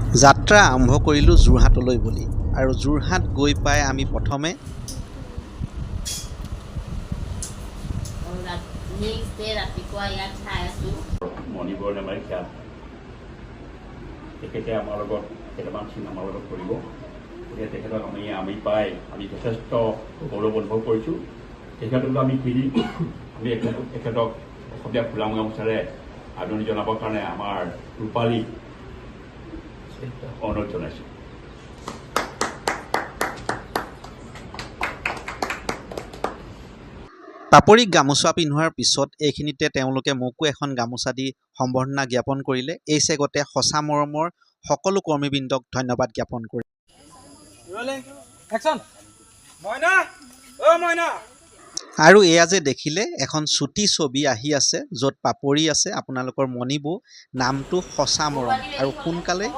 যাত্ৰা আৰম্ভ কৰিলোঁ যোৰহাটলৈ বুলি আৰু যোৰহাট গৈ পাই আমি প্ৰথমে মণিবৰ নামেৰে খ্যাত তেখেতে আমাৰ লগত কেইটামান চিনেমাৰ লগত কৰিব গতিকে তেখেতক আমি পাই আমি যথেষ্ট গৌৰৱ অনুভৱ কৰিছোঁ। তেখেতক আমি খেলি আমি তেখেতক অসমীয়া ফুলাম গামোচাৰে আদৰণি জনাবৰ কাৰণে আমাৰ ৰূপালী অনুৰোধ জনাইছোঁ। পাপৰিক গামোচা পিন্ধোৱাৰ পিছত এইখিনিতে তেওঁলোকে মোকো এখন গামোচা দি সম্বৰ্ধনা জ্ঞাপন কৰিলে। এই চেগতে সঁচা মৰমৰ সকলো কৰ্মীবৃন্দক ধন্যবাদ জ্ঞাপন কৰিলে। আৰু এয়া যে দেখিলে এখন চুটি ছবি আহি আছে য'ত পাপৰি আছে আপোনালোকৰ মণিবৌ নামটো সঁচা মৰম আৰু সোনকালে